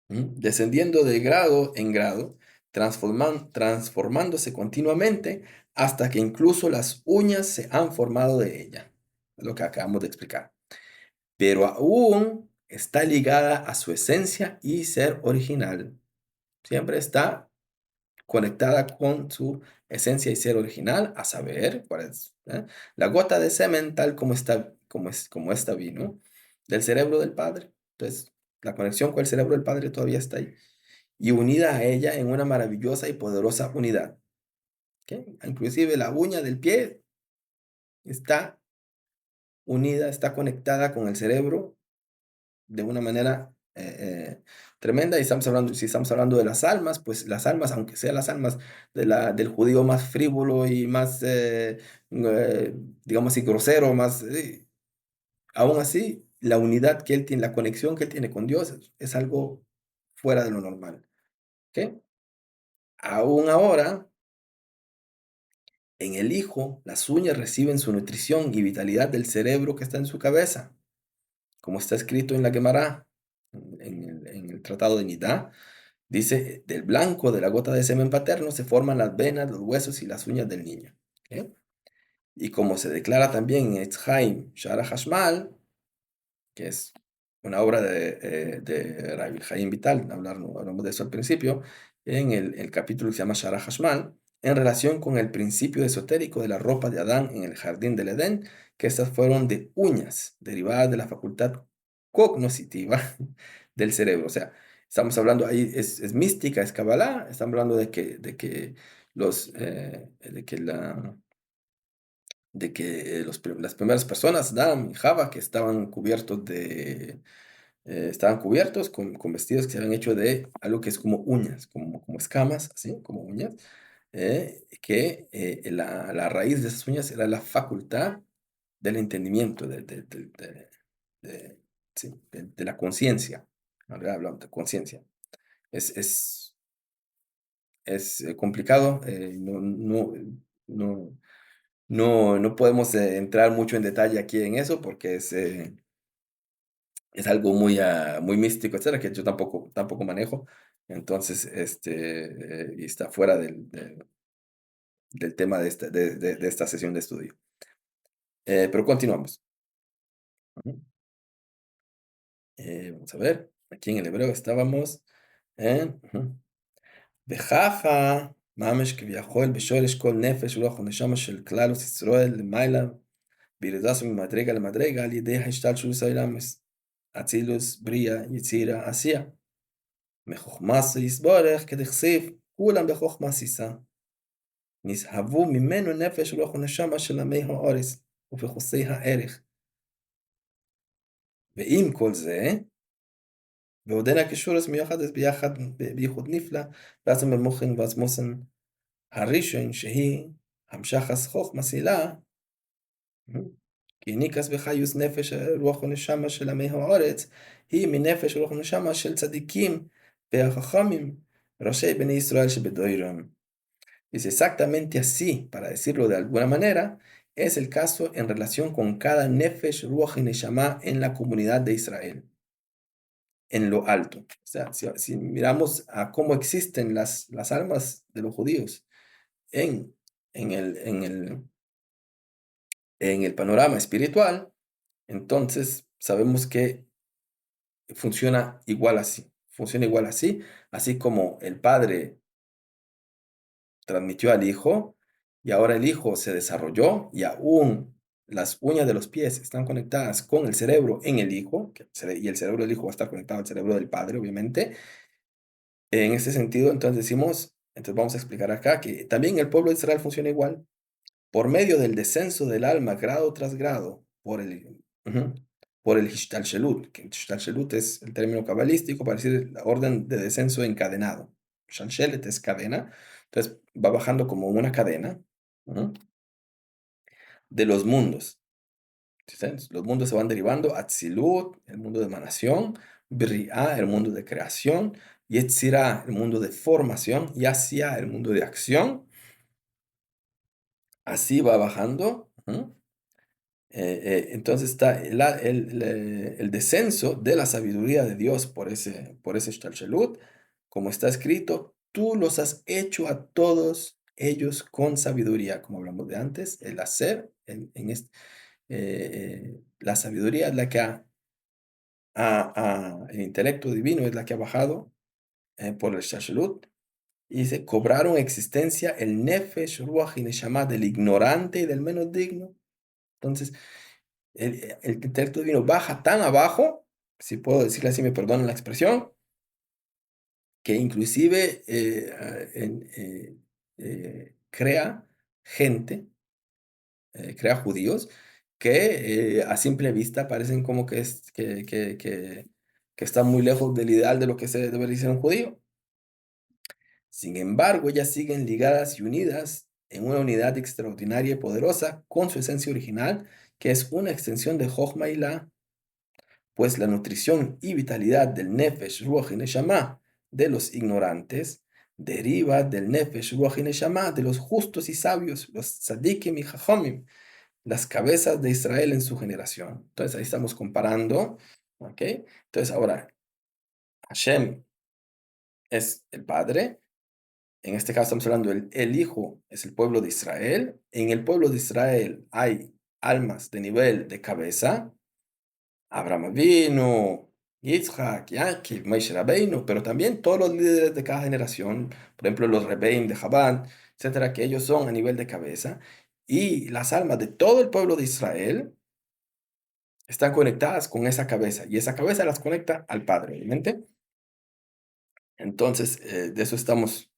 Descendiendo de grado en grado, transformándose continuamente hasta que incluso las uñas se han formado de ella. Es lo que acabamos de explicar. Pero aún está ligada a su esencia y ser original. Siempre está conectada con su esencia y ser original, a saber, cuál es, la gota de semen tal como está, como esta vino, del cerebro del Padre. Entonces, la conexión con el cerebro del Padre todavía está ahí y unida a ella en una maravillosa y poderosa unidad. ¿Ok? Inclusive la uña del pie está unida, está conectada con el cerebro de una manera tremenda. Y si estamos hablando de las almas, pues las almas, aunque sean las almas del judío más frívolo y más, eh, digamos así, grosero, más, aún así, la unidad que él tiene, la conexión que él tiene con Dios es algo fuera de lo normal. ¿Ok? Aún ahora, en el Hijo, las uñas reciben su nutrición y vitalidad del cerebro que está en su cabeza, como está escrito en la Gemara, en el Tratado de Nidá. Dice, del blanco de la gota de semen paterno se forman las venas, los huesos y las uñas del niño. ¿Ok? Y como se declara también en Etz Haim Shara Hashmal, que es una obra de Rabbi Chaim Vital, hablamos de eso al principio, en el capítulo que se llama Shara Hashmal, en relación con el principio esotérico de la ropa de Adán en el jardín del Edén, que estas fueron de uñas, derivadas de la facultad cognoscitiva del cerebro. O sea, estamos hablando ahí, es mística, es Kabbalah, estamos hablando las primeras personas, Adán y Java, que estaban cubiertos con vestidos que se habían hecho de algo que es como uñas, como escamas, así, como uñas, la raíz de esas uñas era la facultad del entendimiento, de- sí, de la conciencia. Ahora hablamos de conciencia. Es, es, es complicado, no, no podemos entrar mucho en detalle aquí en eso porque es algo muy místico, etcétera, que yo tampoco manejo. Entonces, y está fuera del tema de esta sesión de estudio. Pero continuamos. Ujú. Vamos a ver, aquí en el hebreo estábamos en וככה ממש כביכול בשורש כל נפש רוח ונשמה של כלל ישראל למעלה בירידתו ממדרגה למדרגה על ידי השתלשלות האילמס, אצילוס, בריאה, יצירה, עשייה. מחוכמס יסבורך כדכסיף, כולם בחוכמס יישא. נשאבו ממנו נפש רוח ונשמה של עמי האורץ, ובחוסי הערך. ועם כל זה, ועודנה כשורס מיוחדת בייחוד נפלא, ואז במוחין ועצמוסן הראשון שהיא המשחס חוכמס הילה, כי ניקס בחיוס נפש רוח ונשמה של עמי הארץ, היא מנפש רוח ונשמה של צדיקים והחכמים, ראשי בני ישראל שבדוירם. Es exactamente así, para decirlo de alguna manera, es el caso en relación con cada Nefesh, Ruach y Neshama en la comunidad de Israel, en lo alto. O sea, si miramos a cómo existen las almas de los judíos en, en el, en el, en el panorama espiritual, entonces sabemos que funciona igual así, así como el Padre transmitió al Hijo y ahora el Hijo se desarrolló y aún las uñas de los pies están conectadas con el cerebro en el Hijo, y el cerebro del Hijo va a estar conectado al cerebro del Padre, obviamente. En ese sentido, entonces vamos a explicar acá que también el pueblo de Israel funciona igual. por medio del descenso del alma grado tras grado, ujú, por el Hishtalshelut, que Hishtalshelut es el término cabalístico para decir la orden de descenso encadenado. Shalshelet es cadena, entonces va bajando como una cadena, ujú, de los mundos. ¿Sí? Los mundos se van derivando, Atzilut, el mundo de emanación, Briah, el mundo de creación, Yetzirah, el mundo de formación, y Asia, el mundo de acción. Así va bajando. Ujú. Entonces está el descenso de la sabiduría de Dios por ese Shtalshelut, como está escrito, tú los has hecho a todos ellos con sabiduría, como hablamos de antes, el hacer, la sabiduría es la que el intelecto divino es la que ha bajado por el Shtalshelut, y dice, cobraron existencia el Nefesh, Ruach y Neshama del ignorante y del menos digno. Entonces, el intelecto divino baja tan abajo, si puedo decirle así, me perdonan la expresión, que inclusive crea gente, crea judíos, que a simple vista parecen como que están muy lejos del ideal de lo que se debería ser un judío. Sin embargo, ellas siguen ligadas y unidas en una unidad extraordinaria y poderosa con su esencia original, que es una extensión de Jochma y La, pues la nutrición y vitalidad del Nefesh, Ruach y Neshama de los ignorantes deriva del Nefesh, Ruach y Neshama de los justos y sabios, los tzadikim y jajamim, las cabezas de Israel en su generación. Entonces ahí estamos comparando, ¿ok? Entonces ahora, Hashem es el Padre, en este caso estamos hablando el Hijo es el pueblo de Israel, en el pueblo de Israel hay almas de nivel de cabeza, Abraham vino, Yitzhak, Yaakov, Moshe Rabbeinu, pero también todos los líderes de cada generación, por ejemplo, los Rebbeim de Chabad, etcétera, que ellos son a nivel de cabeza, y las almas de todo el pueblo de Israel están conectadas con esa cabeza, y esa cabeza las conecta al Padre, obviamente. Entonces, de eso estamos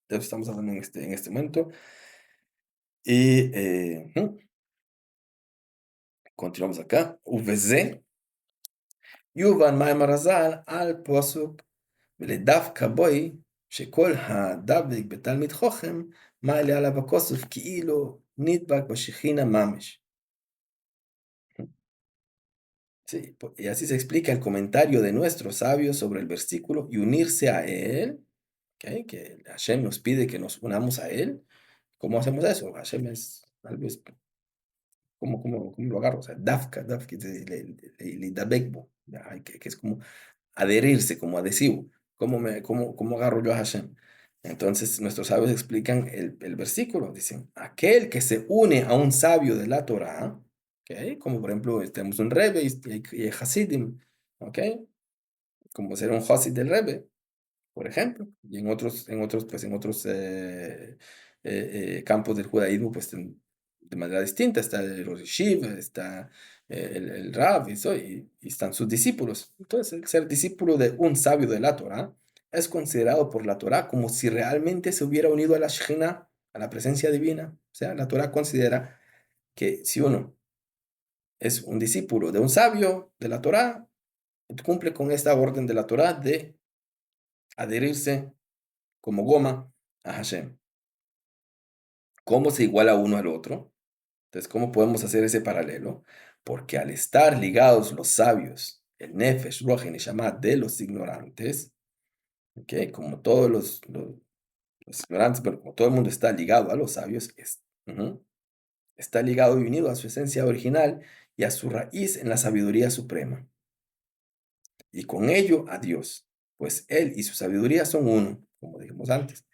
hablando en este momento. Y continuamos acá. Uveze, Yuvan Maimarazal al Posuk. ולדווקא בוי, שכל הדבק בתלמיד חוכם, מעלה עליו הכוסף כאילו נדבק בשכינה ממש. Sí, y así se explica el comentario de nuestros sabios sobre el versículo y unirse a él, ¿ok? Que Hashem nos pide que nos unamos a él. ¿Cómo hacemos eso? Hashem es, tal vez, ¿cómo lo agarro? O sea, dafka, lidabekbo, que es como adherirse, como adhesivo. ¿Cómo agarro yo a Hashem? Entonces, nuestros sabios explican el versículo. Dicen, aquel que se une a un sabio de la Torah, ¿ok? Como por ejemplo, tenemos un Rebbe y hay Hasidim, ¿ok? Como ser un Hasid del Rebbe, por ejemplo, y en otros campos del judaísmo, pues de manera distinta, está el Rosh Yeshiva, está el Rav, y están sus discípulos. Entonces, el ser discípulo de un sabio de la Torah es considerado por la Torah como si realmente se hubiera unido a la Shekhinah, a la presencia divina. O sea, la Torah considera que si uno es un discípulo de un sabio de la Torah, cumple con esta orden de la Torah de adherirse como goma a Hashem. ¿Cómo se iguala uno al otro? Entonces, ¿cómo podemos hacer ese paralelo? Porque al estar ligados los sabios, el Nefesh, Ruach y Neshama de los ignorantes, ¿ok? Como todos los ignorantes, pero como todo el mundo está ligado a los sabios, está ligado y unido a su esencia original y a su raíz en la sabiduría suprema. Y con ello a Dios, pues Él y su sabiduría son uno, como dijimos antes.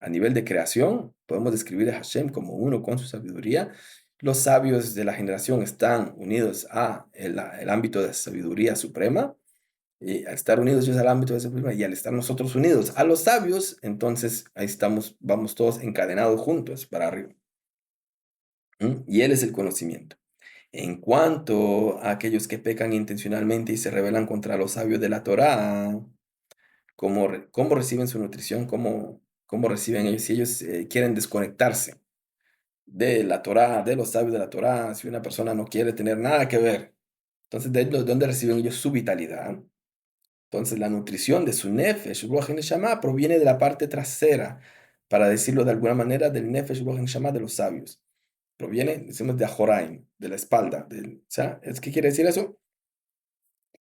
A nivel de creación, podemos describir a Hashem como uno con su sabiduría. Los sabios de la generación están unidos a el ámbito de sabiduría suprema. Y al estar unidos ellos al ámbito de sabiduría y al estar nosotros unidos a los sabios, entonces ahí estamos, vamos todos encadenados juntos para arriba. Y Él es el conocimiento. En cuanto a aquellos que pecan intencionalmente y se rebelan contra los sabios de la Torá, cómo reciben su nutrición, cómo reciben ellos, si ellos quieren desconectarse de la Torá, de los sabios de la Torá, si una persona no quiere tener nada que ver, entonces ¿de dónde reciben ellos su vitalidad? Entonces la nutrición de su nefesh, ruach y neshama, proviene de la parte trasera, para decirlo de alguna manera, del nefesh, ruach y neshama de los sabios. Proviene, decimos, de Ajoraim, de la espalda. ¿Qué quiere decir eso?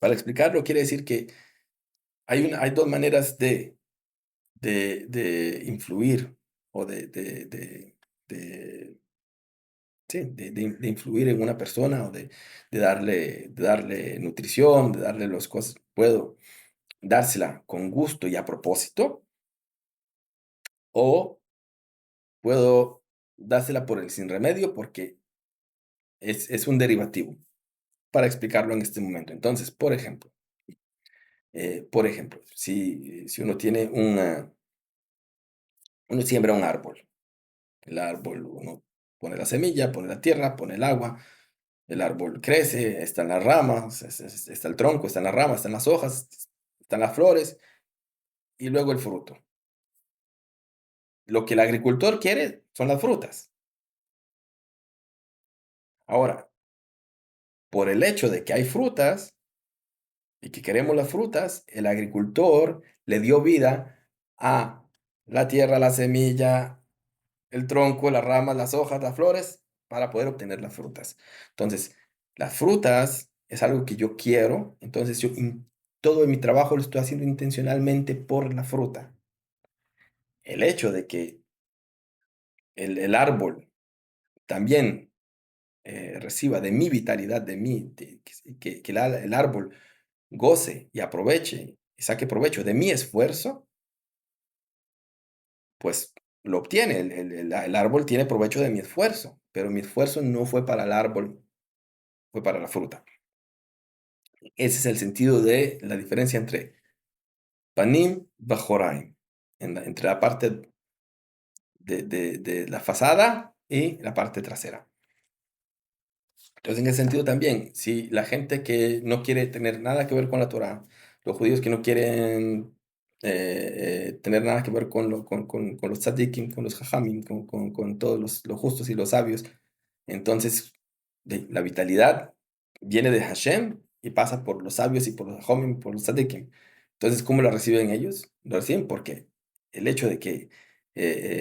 Para explicarlo, quiere decir que hay dos maneras de influir o de, sí, de influir en una persona o de darle nutrición, de darle las cosas. Puedo dársela con gusto y a propósito, o puedo dársela por el sin remedio porque es un derivativo, para explicarlo en este momento. Entonces, por ejemplo, si uno siembra un árbol, el árbol, uno pone la semilla, pone la tierra, pone el agua, el árbol crece, están las ramas, está el tronco, están las ramas, están las hojas, están las flores y luego el fruto. Lo que el agricultor quiere son las frutas. Ahora, por el hecho de que hay frutas y que queremos las frutas, el agricultor le dio vida a la tierra, la semilla, el tronco, las ramas, las hojas, las flores, para poder obtener las frutas. Entonces, las frutas es algo que yo quiero, entonces todo mi trabajo lo estoy haciendo intencionalmente por la fruta. El hecho de que el árbol también reciba de mi vitalidad, de mí, que el árbol goce y aproveche y saque provecho de mi esfuerzo, pues lo obtiene. El árbol tiene provecho de mi esfuerzo, pero mi esfuerzo no fue para el árbol, fue para la fruta. Ese es el sentido de la diferencia entre panim bajoraim, entre la parte de la fachada y la parte trasera. Entonces, en ese sentido también, si la gente que no quiere tener nada que ver con la Torá, los judíos que no quieren tener nada que ver con los tzadikim, con los jajamim, con todos los justos y los sabios, entonces la vitalidad viene de Hashem y pasa por los sabios y por los jajamim, por los tzadikim. Entonces, ¿cómo la reciben ellos? Lo reciben porque el hecho de que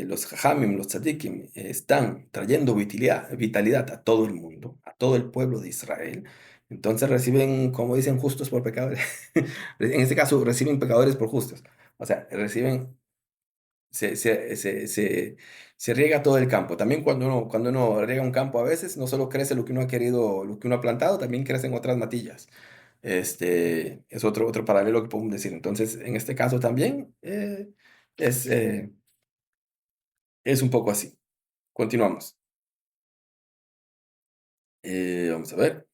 los jajamim, los tzadikim, están trayendo vitalidad a todo el mundo, a todo el pueblo de Israel. Entonces reciben, como dicen, justos por pecadores. En este caso, reciben pecadores por justos. O sea, se riega todo el campo. También cuando uno riega un campo, a veces no solo crece lo que uno ha querido, lo que uno ha plantado, también crecen otras matillas. Es otro paralelo que podemos decir. Entonces, en este caso también es, eh, es un poco así. Continuamos. Vamos a ver.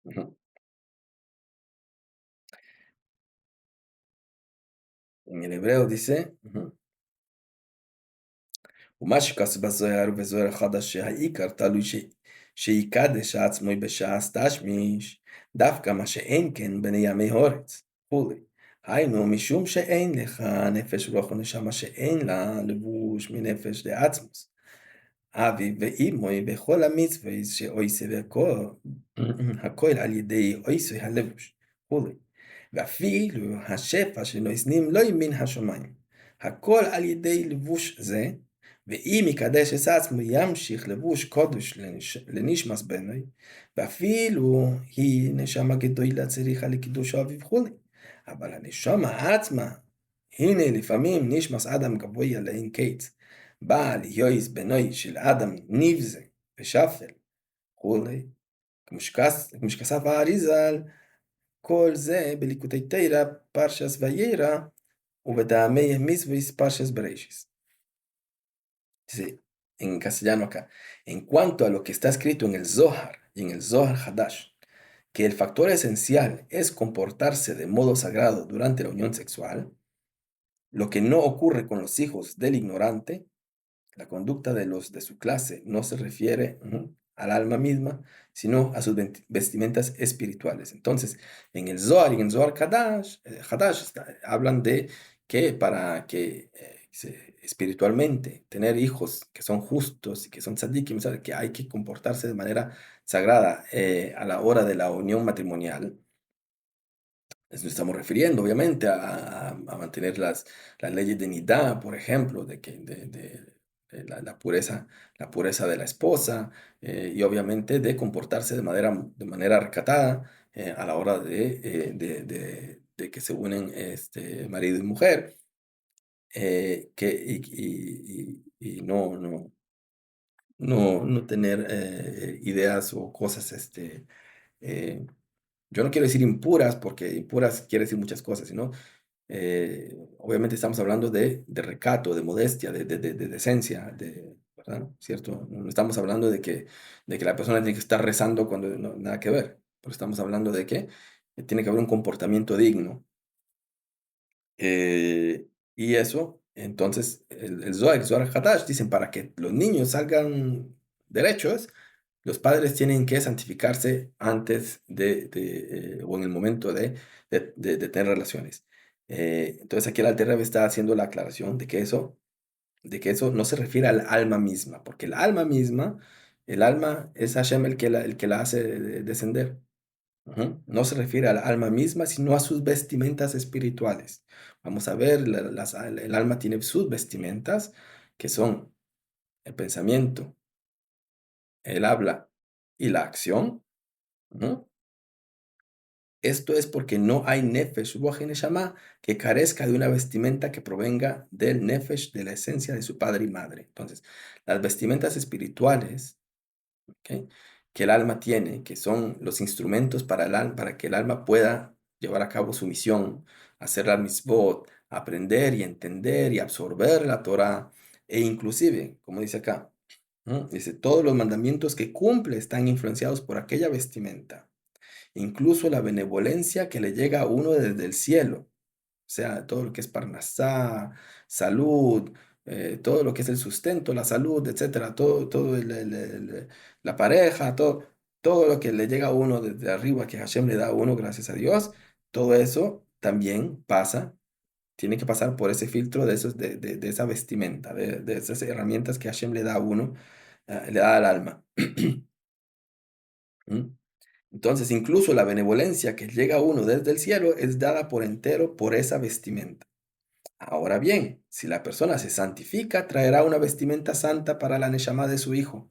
Ujú. En el hebreo dice, ujú, ומה שכתוב בזוהר ובזוהר החדש שהעיקר תלוי שיקדש עצמו בשעס תשמיש, דווקא מה שאין כן בני ימי הורץ, וכולי. היינו, משום שאין לך נפש רוח ונשמה שאין לה לבוש מנפש דעצמוס. אבי ואימוי בכל המצווה שאויסה הכל על ידי אויסה הלבוש, וכולי. ואפילו השפע שנותנים לא מן השמיים, הכל על ידי לבוש זה, ואם יקדש את עצמו ימשיך לבוש קודש לנשמס בנוי, ואפילו היא נשמה גדולה צריכה לקידוש אבי וכולי. אבל הנשמה עצמה, הנה לפעמים נשמס אדם גבוה לאין קץ, בא להיות בנוי של אדם נבזה ושפל, וכולי. כמו שכתב האריז"ל, כל זה בליקוטי תורה, פרשס ויירא, ובטעמי מצווה, פרשas Bereshis. Dice en castellano acá, en cuanto a lo que está escrito en el Zohar y en el Zohar Hadash, que el factor esencial es comportarse de modo sagrado durante la unión sexual, lo que no ocurre con los hijos del ignorante, la conducta de los de su clase no se refiere al alma misma, sino a sus vestimentas espirituales. Entonces, en el Zohar y en el Zohar Hadash, hablan de que para espiritualmente, tener hijos que son justos y que son tzadikim, ¿sabe? Que hay que comportarse de manera sagrada a la hora de la unión matrimonial. Nos estamos refiriendo, obviamente, a mantener las leyes de nidá, por ejemplo, de la pureza de la esposa, y obviamente de comportarse de manera recatada a la hora de que se unen marido y mujer, y no tener ideas o cosas, eh, yo no quiero decir impuras, porque impuras quiere decir muchas cosas, sino obviamente estamos hablando de recato, de modestia, de decencia, ¿verdad? ¿Cierto? No estamos hablando de que la persona tiene que estar rezando cuando nada que ver, pero estamos hablando de que tiene que haber un comportamiento digno. Eh, y eso, entonces, el Zohar Hadash dicen, para que los niños salgan derechos, los padres tienen que santificarse antes o en el momento de tener relaciones. Entonces aquí el Alter Rebbe está haciendo la aclaración de que eso no se refiere al alma misma, porque el alma es Hashem el que la hace descender. Ujú. No se refiere al alma misma, sino a sus vestimentas espirituales. Vamos a ver, el alma tiene sus vestimentas, que son el pensamiento, el habla y la acción. Ujú. Esto es porque no hay nefesh, ruach y neshama que carezca de una vestimenta que provenga del nefesh, de la esencia de su padre y madre. Entonces, las vestimentas espirituales, ¿ok?, que el alma tiene, que son los instrumentos para que el alma pueda llevar a cabo su misión, hacer la mitzvot, aprender y entender y absorber la Torah, e inclusive, como dice acá, ¿no? Dice, todos los mandamientos que cumple están influenciados por aquella vestimenta, incluso la benevolencia que le llega a uno desde el cielo, o sea, todo lo que es parnasá, salud, todo lo que es el sustento, la salud, etcétera, todo la pareja, todo lo que le llega a uno desde arriba, que Hashem le da a uno, gracias a Dios, todo eso también tiene que pasar por ese filtro de esa vestimenta, de esas herramientas que Hashem le da a uno, le da al alma. ¿Mm? Entonces, incluso la benevolencia que llega a uno desde el cielo es dada por entero por esa vestimenta. Ahora bien, si la persona se santifica, traerá una vestimenta santa para la neshama de su hijo.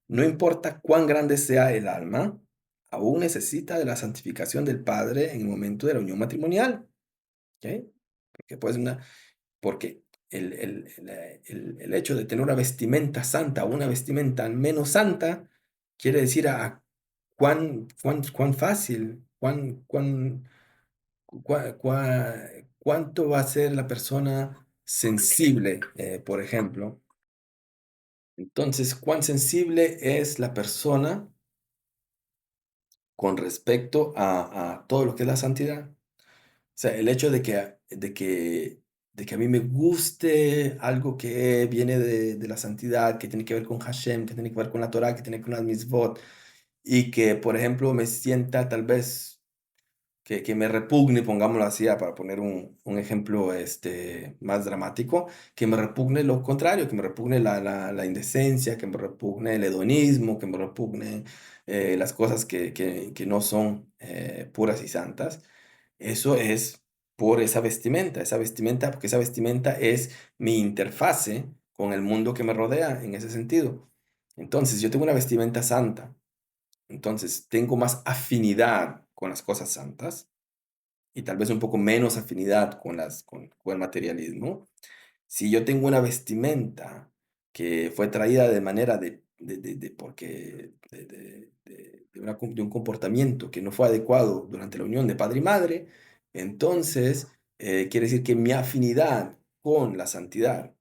No importa cuán grande sea el alma, aún necesita de la santificación del padre en el momento de la unión matrimonial. ¿Ok? Porque, pues, porque el hecho de tener una vestimenta santa o una vestimenta menos santa quiere decir a cuán fácil, cuánto va a ser la persona sensible, por ejemplo. Entonces, cuán sensible es la persona con respecto a todo lo que es la santidad. O sea, el hecho de que a mí me guste algo que viene de la santidad, que tiene que ver con Hashem, que tiene que ver con la Torah, que tiene que ver con las mitzvot, y que, por ejemplo, me sienta tal vez que me repugne, pongámoslo así, para poner un ejemplo más dramático, que me repugne lo contrario, que me repugne la indecencia, que me repugne el hedonismo, que me repugne las cosas que no son puras y santas. Eso es por esa vestimenta, porque esa vestimenta es mi interfase con el mundo que me rodea en ese sentido. Entonces, yo tengo una vestimenta santa, entonces tengo más afinidad con las cosas santas y tal vez un poco menos afinidad con el materialismo. Si yo tengo una vestimenta que fue traída de manera porque de un comportamiento que no fue adecuado durante la unión de padre y madre, entonces quiere decir que mi afinidad con la santidad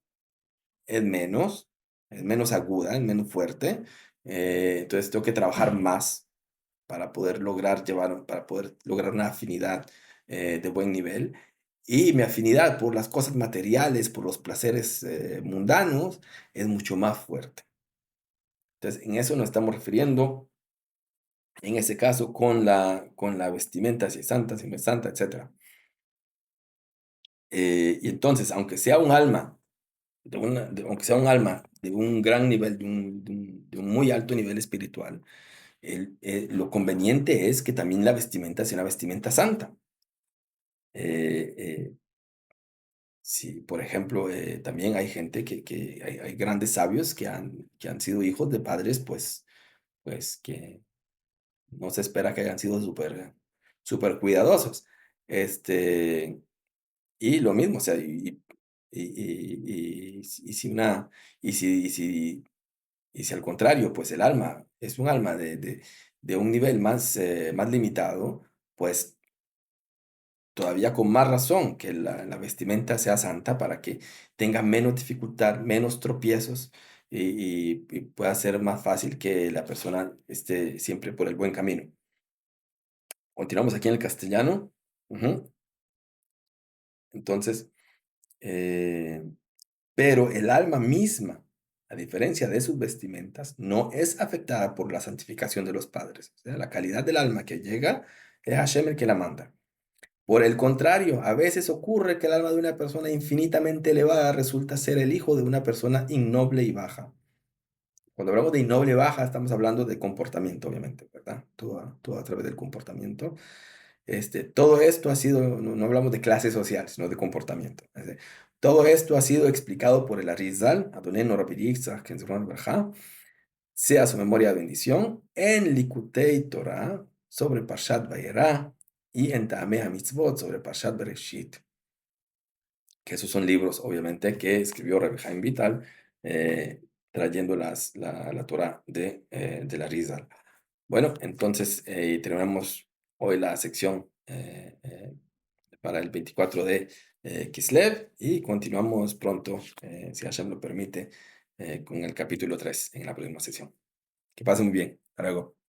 es menos aguda, es menos fuerte. Entonces tengo que trabajar más para poder lograr una afinidad de buen nivel. Y mi afinidad por las cosas materiales, por los placeres mundanos, es mucho más fuerte. Entonces, en eso nos estamos refiriendo, en ese caso, con la vestimenta, si es santa, si no es santa, etc. Y entonces, aunque sea un alma, aunque sea un alma de un gran nivel, de un muy alto nivel espiritual, lo conveniente es que también la vestimenta sea una vestimenta santa. Eh, eh, sí, por ejemplo, también hay gente hay grandes sabios que han sido hijos de padres, pues que no se espera que hayan sido súper cuidadosos. Este, y lo mismo, o sea, y si una, y si, y si, y si al contrario, pues el alma es un alma de un nivel más limitado, pues todavía con más razón que la vestimenta sea santa para que tenga menos dificultad, menos tropiezos y pueda ser más fácil que la persona esté siempre por el buen camino. Continuamos aquí en el castellano. Ujú. Entonces, eh, pero el alma misma, a diferencia de sus vestimentas, no es afectada por la santificación de los padres. O sea, la calidad del alma que llega es Hashem el que la manda. Por el contrario, a veces ocurre que el alma de una persona infinitamente elevada resulta ser el hijo de una persona innoble y baja. Cuando hablamos de innoble y baja, estamos hablando de comportamiento, obviamente, ¿verdad? Todo a través del comportamiento. Todo esto ha sido, no hablamos de clase social, sino de comportamiento. Todo esto ha sido explicado por el Arizal, Adonai Norabirí Yitzhak, en Zebron Berajá, sea su memoria de bendición, en Likutei Torah, sobre Parshat Vayera, y en Ta'amei HaMitzvot, sobre Parshat Bereshit, que esos son libros, obviamente, que escribió Rabbi Chaim Vital, trayendo la Torah de la Arizal. Bueno, entonces terminamos hoy la sección para el 24 de Kislev y continuamos pronto, si Hashem lo permite, con el capítulo 3 en la próxima sesión. Que pasen muy bien. Hasta luego.